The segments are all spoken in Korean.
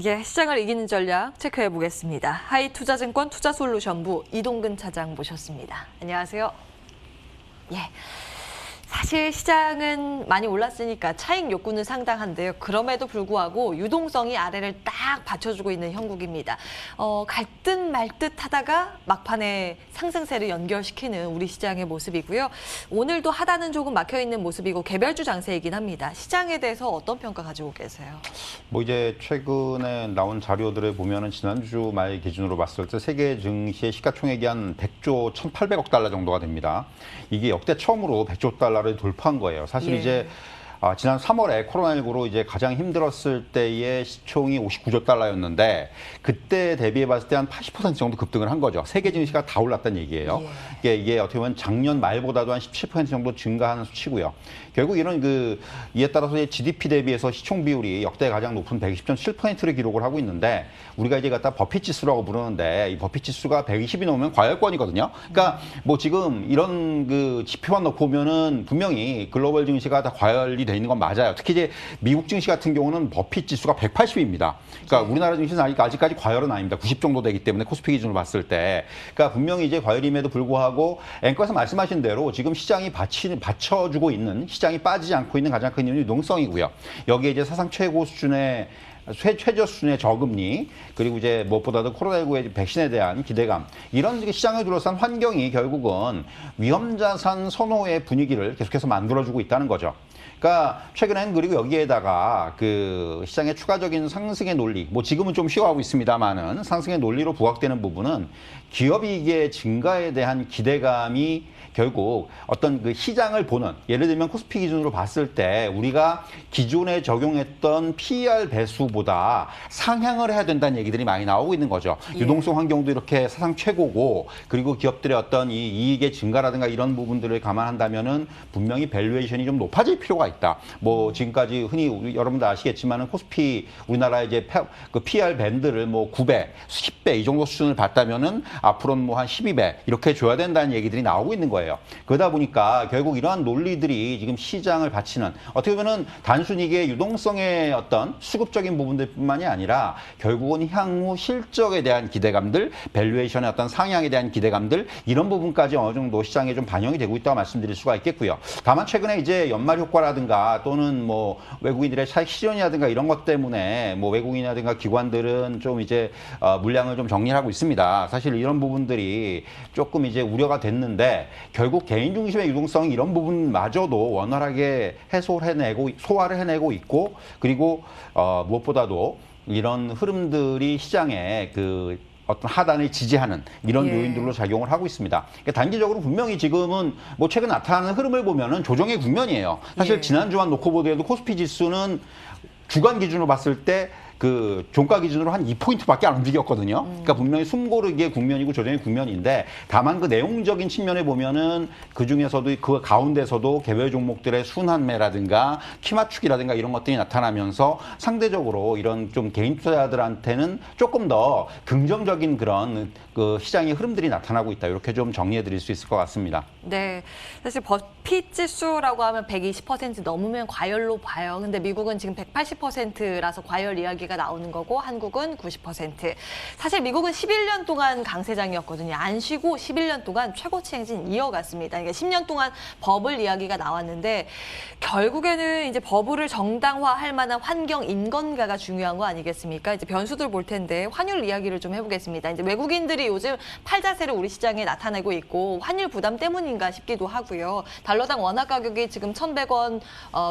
예, 시장을 이기는 전략 체크해 보겠습니다. 하이투자증권 투자솔루션부 이동근 차장 모셨습니다. 안녕하세요. 예. 사실 시장은 많이 올랐으니까 차익 욕구는 상당한데요. 그럼에도 불구하고 유동성이 아래를 딱 받쳐주고 있는 형국입니다. 갈 듯 말 듯 하다가 막판에 상승세를 연결시키는 우리 시장의 모습이고요. 오늘도 하단은 조금 막혀있는 모습이고 개별주 장세이긴 합니다. 시장에 대해서 어떤 평가 가지고 계세요? 뭐 이제 최근에 나온 자료들을 보면은 지난주 말 기준으로 봤을 때 세계 증시의 시가총액이 한 100조 1,800억 달러 정도가 됩니다. 이게 역대 처음으로 100조 달러를 돌파한 거예요. 사실 예. 이제 지난 3월에 코로나19로 이제 가장 힘들었을 때의 시총이 59조 달러였는데 그때 대비해 봤을 때 한 80% 정도 급등을 한 거죠. 세계 증시가 다 올랐다는 얘기예요. 이게 어떻게 보면 작년 말보다도 한 17% 정도 증가하는 수치고요. 결국 이런 이에 따라서 GDP 대비해서 시총 비율이 역대 가장 높은 120.7%를 기록을 하고 있는데 우리가 이제 갖다 버핏 지수라고 부르는데 이 버핏 지수가 120이 넘으면 과열권이거든요. 그러니까 뭐 지금 이런 지표만 놓고 보면은 분명히 글로벌 증시가 다 과열이 돼 있는 건 맞아요. 특히 이제 미국 증시 같은 경우는 버핏 지수가 180입니다. 그러니까 우리나라 증시는 아직까지 과열은 아닙니다. 90 정도 되기 때문에 코스피 기준으로 봤을 때. 그러니까 분명히 이제 과열임에도 불구하고 앵커에서 말씀하신 대로 지금 시장이 받쳐주고 있는 시장이 빠지지 않고 있는 가장 큰 이유는 유동성이고요. 여기에 이제 사상 최고 수준의 최저 수준의 저금리 그리고 이제 무엇보다도 코로나19의 백신에 대한 기대감 이런 시장을 둘러싼 환경이 결국은 위험자산 선호의 분위기를 계속해서 만들어주고 있다는 거죠. 그러니까 최근엔 그리고 여기에다가 시장의 추가적인 상승의 논리, 뭐 지금은 좀 쉬어가고 있습니다만은 상승의 논리로 부각되는 부분은 기업이익의 증가에 대한 기대감이 결국 어떤 시장을 보는 예를 들면 코스피 기준으로 봤을 때 우리가 기존에 적용했던 PER 배수보다 상향을 해야 된다는 얘기들이 많이 나오고 있는 거죠. 예. 유동성 환경도 이렇게 사상 최고고 그리고 기업들의 어떤 이 이익의 증가라든가 이런 부분들을 감안한다면은 분명히 밸류에이션이 좀 높아질 필요가 있다. 뭐 지금까지 흔히 여러분들 아시겠지만은 코스피 우리나라의 이제 PER 밴드를 뭐 9배, 10배 이 정도 수준을 봤다면은 앞으로는 뭐 한 12배 이렇게 줘야 된다는 얘기들이 나오고 있는 거예요. 그러다 보니까 결국 이러한 논리들이 지금 시장을 받치는 어떻게 보면은 단순히 이게 유동성의 어떤 수급적인 부분들뿐만이 아니라 결국은 향후 실적에 대한 기대감들, 밸류에이션의 어떤 상향에 대한 기대감들 이런 부분까지 어느 정도 시장에 좀 반영이 되고 있다고 말씀드릴 수가 있겠고요. 다만 최근에 이제 연말 효과라든가 또는 뭐 외국인들의 차익 실현이라든가 이런 것 때문에 뭐 외국인이라든가 기관들은 좀 이제 물량을 좀 정리하고 있습니다. 사실 이런 부분들이 조금 이제 우려가 됐는데 결국 개인 중심의 유동성이 이런 부분마저도 원활하게 소화를 해내고 있고 그리고 무엇보다도 이런 흐름들이 시장에 어떤 하단을 지지하는 이런 요인들로 작용을 하고 있습니다. 그러니까 단기적으로 분명히 지금은 뭐 최근 나타나는 흐름을 보면은 조정의 국면이에요. 사실 지난주만 놓고 보더라도 코스피 지수는 주간 기준으로 봤을 때 종가 기준으로 한 2포인트밖에 안 움직였거든요. 그러니까 분명히 숨고르기의 국면이고 조정의 국면인데 다만 내용적인 측면에 보면은 그중에서도 그 가운데서도 개별 종목들의 순환매라든가 키맞추기라든가 이런 것들이 나타나면서 상대적으로 이런 좀 개인 투자자들한테는 조금 더 긍정적인 그런 시장의 흐름들이 나타나고 있다. 이렇게 좀 정리해 드릴 수 있을 것 같습니다. 네, 사실 버핏 지수라고 하면 120% 넘으면 과열로 봐요. 근데 미국은 지금 180%라서 과열 이야기가 나오는 거고 한국은 90%. 사실 미국은 11년 동안 강세장이었거든요. 안 쉬고 11년 동안 최고치 행진 이어갔습니다. 그러니까 10년 동안 버블 이야기가 나왔는데 결국에는 이제 버블을 정당화할 만한 환경 인건가가 중요한 거 아니겠습니까? 이제 변수들 볼 텐데 환율 이야기를 좀 해보겠습니다. 이제 외국인들이 요즘 팔자세를 우리 시장에 나타내고 있고 환율 부담 때문인가 싶기도 하고요. 달러당 원화 가격이 지금 1,100원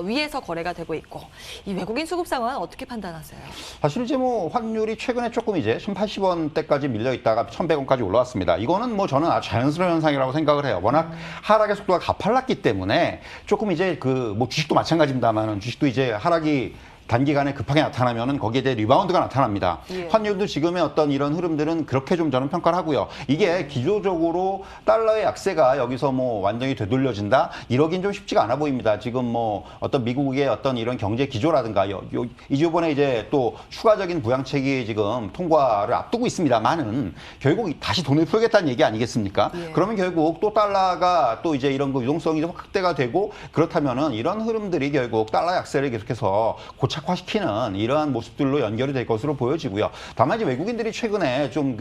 위에서 거래가 되고 있고 이 외국인 수급 상황은 어떻게 판단하세요? 사실 이제 뭐 환율이 최근에 조금 이제 1,080원대까지 밀려 있다가 1,100원까지 올라왔습니다. 이거는 뭐 저는 아주 자연스러운 현상이라고 생각을 해요. 워낙 하락의 속도가 가팔랐기 때문에 조금 이제 뭐 주식도 마찬가지입니다만 주식도 이제 하락이 단기간에 급하게 나타나면은 거기에 대해 리바운드가 나타납니다. 환율도 지금의 어떤 이런 흐름들은 그렇게 좀 저는 평가를 하고요. 이게 기조적으로 달러의 약세가 여기서 뭐 완전히 되돌려진다? 이러긴 좀 쉽지가 않아 보입니다. 지금 뭐 어떤 미국의 어떤 이런 경제 기조라든가 이번에 이제 또 추가적인 부양책이 지금 통과를 앞두고 있습니다만은 결국 다시 돈을 풀겠다는 얘기 아니겠습니까? 그러면 결국 또 달러가 또 이제 이런 유동성이 좀 확대가 되고 그렇다면은 이런 흐름들이 결국 달러 약세를 계속해서 고쳐 고착화시키는 이러한 모습들로 연결이 될 것으로 보여지고요. 다만 이제 외국인들이 최근에 좀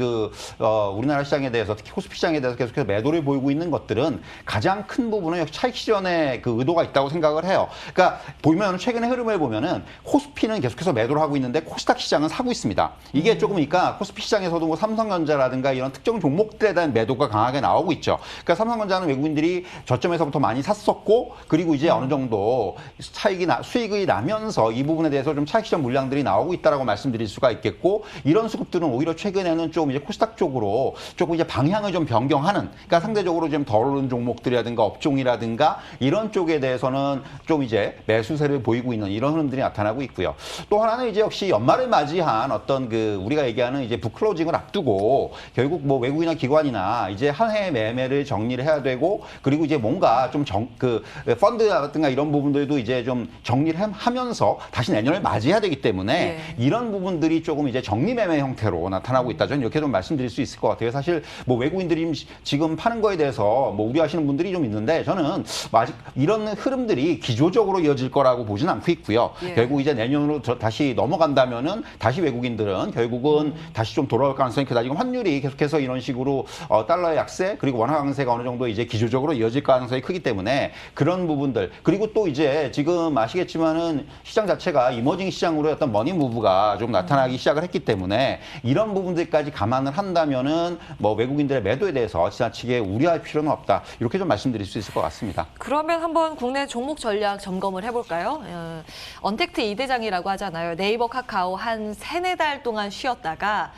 우리나라 시장에 대해서 특히 코스피 시장에 대해서 계속해서 매도를 보이고 있는 것들은 가장 큰 부분은 역시 차익 실현의 그 의도가 있다고 생각을 해요. 그러니까 보면 최근의 흐름을 보면은 코스피는 계속해서 매도를 하고 있는데 코스닥 시장은 사고 있습니다. 이게 조금 그러니까 코스피 시장에서도 뭐 삼성전자라든가 이런 특정 종목들에 대한 매도가 강하게 나오고 있죠. 그러니까 삼성전자는 외국인들이 저점에서부터 많이 샀었고 그리고 이제 어느 정도 수익이 나면서 이 부분에 대해서 좀 차익 실현 물량들이 나오고 있다라고 말씀드릴 수가 있겠고 이런 수급들은 오히려 최근에는 좀 이제 코스닥 쪽으로 조금 이제 방향을 좀 변경하는 그러니까 상대적으로 좀 덜 오른 종목들이라든가 업종이라든가 이런 쪽에 대해서는 좀 이제 매수세를 보이고 있는 이런 흐름들이 나타나고 있고요. 또 하나는 이제 역시 연말을 맞이한 어떤 우리가 얘기하는 이제 북클로징을 앞두고 결국 뭐 외국이나 기관이나 이제 한 해 매매를 정리를 해야 되고 그리고 이제 뭔가 좀 펀드라든가 이런 부분들도 이제 좀 정리를 하면서 다시 내년을 맞이해야 되기 때문에 이런 부분들이 조금 이제 정리 매매 형태로 나타나고 있다. 저는 이렇게 좀 말씀드릴 수 있을 것 같아요. 사실 뭐 외국인들이 지금 파는 거에 대해서 뭐 우려하시는 분들이 좀 있는데 저는 아직 이런 흐름들이 기조적으로 이어질 거라고 보진 않고 있고요. 결국 이제 내년으로 다시 넘어간다면은 다시 외국인들은 결국은 다시 좀 돌아올 가능성이 크다. 지금 환율이 계속해서 이런 식으로 달러의 약세 그리고 원화 강세가 어느 정도 이제 기조적으로 이어질 가능성이 크기 때문에 그런 부분들 그리고 또 이제 지금 아시겠지만은 시장 자체가 이머징 시장으로 어떤 머니 무브가 좀 나타나기 시작을 했기 때문에 이런 부분들까지 감안을 한다면은 뭐 외국인들의 매도에 대해서 지나치게 우려할 필요는 없다. 이렇게 좀 말씀드릴 수 있을 것 같습니다. 그러면 한번 국내 종목 전략 점검을 해볼까요? 언택트 2대장이라고 하잖아요. 네이버, 카카오 한 3-4달 동안 쉬었다가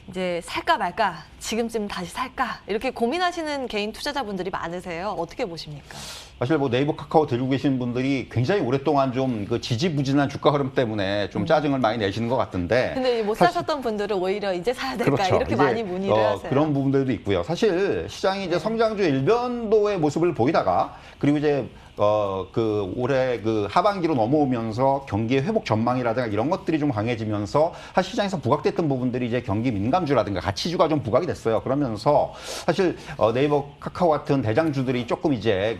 이제 살까 말까, 지금쯤 다시 살까 이렇게 고민하시는 개인 투자자분들이 많으세요. 어떻게 보십니까? 사실 뭐 네이버, 카카오 들고 계신 분들이 굉장히 오랫동안 좀 지지부진한 주가 흐름 때문에 좀 짜증을 많이 내시는 것 같은데. 근데 못 사셨던 분들은 오히려 이제 사야 될까 그렇죠. 이렇게 많이 문의를 하세요. 그런 부분들도 있고요. 사실 시장이 이제 성장주 일변도의 모습을 보이다가 그리고 이제 올해 하반기로 넘어오면서 경기의 회복 전망이라든가 이런 것들이 좀 강해지면서 사실 시장에서 부각됐던 부분들이 이제 경기 민감주라든가 가치주가 좀 부각이 됐어요. 그러면서 사실 네이버, 카카오 같은 대장주들이 조금 이제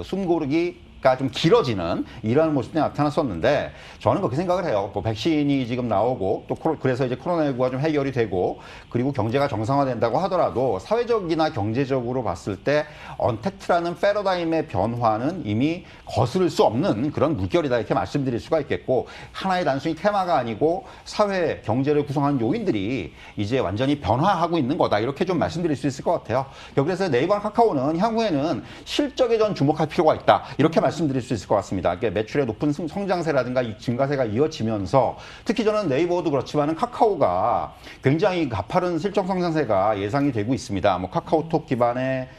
숨고르기 좀 길어지는 이러한 모습이 나타났었는데 저는 그렇게 생각을 해요. 뭐 백신이 지금 나오고 또 그래서 이제 코로나19가 좀 해결이 되고 그리고 경제가 정상화된다고 하더라도 사회적이나 경제적으로 봤을 때 언택트라는 패러다임의 변화는 이미 거스를 수 없는 그런 물결이다 이렇게 말씀드릴 수가 있겠고 하나의 단순히 테마가 아니고 사회, 경제를 구성하는 요인들이 이제 완전히 변화하고 있는 거다 이렇게 좀 말씀드릴 수 있을 것 같아요. 그래서 네이버나 카카오는 향후에는 실적에 전 주목할 필요가 있다 이렇게 말씀드릴 수 있을 것 같습니다. 그러니까 매출의 높은 성장세라든가 증가세가 이어지면서 특히 저는 네이버도 그렇지만 카카오가 굉장히 가파른 실적 성장세가 예상이 되고 있습니다. 뭐 카카오톡 기반의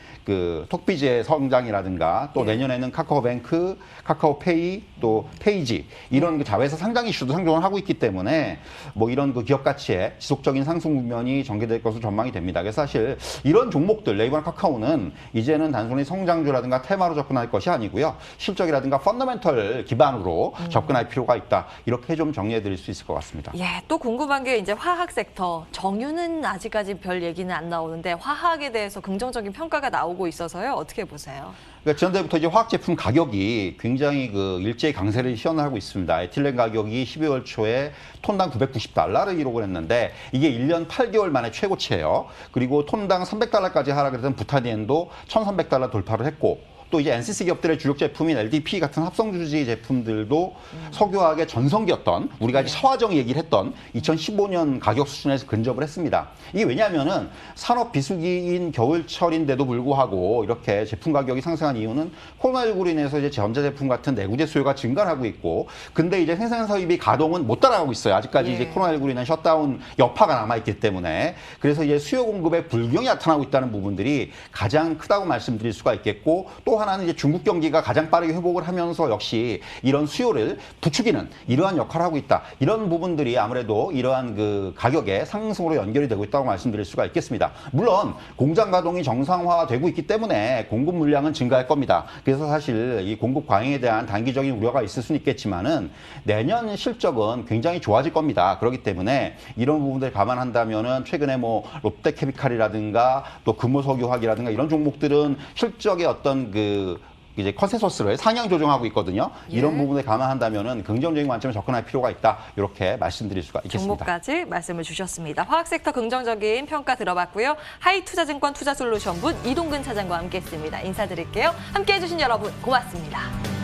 톡비즈의 성장이라든가 또 내년에는 카카오뱅크, 카카오페이, 또 페이지 이런 자회사 상장 이슈도 상존을 하고 있기 때문에 뭐 이런 기업 가치의 지속적인 상승 국면이 전개될 것으로 전망이 됩니다. 그래서 사실 이런 종목들 네이버나 카카오는 이제는 단순히 성장주라든가 테마로 접근할 것이 아니고요. 실적이라든가 펀더멘털 기반으로 접근할 필요가 있다. 이렇게 좀 정리해 드릴 수 있을 것 같습니다. 예, 또 궁금한 게 이제 화학 섹터. 정유는 아직까지 별 얘기는 안 나오는데 화학에 대해서 긍정적인 평가가 나오고 있어서요. 어떻게 보세요? 그러니까 지난달부터 이제 화학 제품 가격이 굉장히 일제히 강세를 시현하고 있습니다. 에틸렌 가격이 12월 초에 톤당 990달러를 기록을 했는데 이게 1년 8개월 만에 최고치예요. 그리고 톤당 300달러까지 하락을 했던 부타디엔도 1,300달러 돌파를 했고 또 이제 NCC 기업들의 주력 제품인 LDP 같은 합성주지 제품들도 석유화학의 전성기였던 우리가 이제 서화정 얘기를 했던 2015년 가격 수준에서 근접을 했습니다. 이게 왜냐하면은 산업 비수기인 겨울철인데도 불구하고 이렇게 제품 가격이 상승한 이유는 코로나19로 인해서 이제 전자제품 같은 내구재 수요가 증가를 하고 있고 근데 이제 생산 설비 가동은 못 따라가고 있어요. 아직까지 이제 코로나19로 인한 셧다운 여파가 남아있기 때문에 그래서 이제 수요 공급에 불경이 나타나고 있다는 부분들이 가장 크다고 말씀드릴 수가 있겠고 또 하나는 이제 중국 경기가 가장 빠르게 회복을 하면서 역시 이런 수요를 부추기는 이러한 역할을 하고 있다. 이런 부분들이 아무래도 이러한 가격의 상승으로 연결이 되고 있다고 말씀드릴 수가 있겠습니다. 물론 공장 가동이 정상화되고 있기 때문에 공급 물량은 증가할 겁니다. 그래서 사실 이 공급 과잉에 대한 단기적인 우려가 있을 수는 있겠지만은 내년 실적은 굉장히 좋아질 겁니다. 그렇기 때문에 이런 부분들 감안한다면은 최근에 뭐 롯데케미칼이라든가 또 금호석유화학이라든가 이런 종목들은 실적의 어떤 이제 컨센서스를 상향 조정하고 있거든요. 예. 이런 부분을 감안한다면은 긍정적인 관점에 접근할 필요가 있다. 이렇게 말씀드릴 수가 있겠습니다. 종목까지 말씀을 주셨습니다. 화학 섹터 긍정적인 평가 들어봤고요. 하이투자증권 투자솔루션분 이동근 차장과 함께했습니다. 인사드릴게요. 함께해주신 여러분 고맙습니다.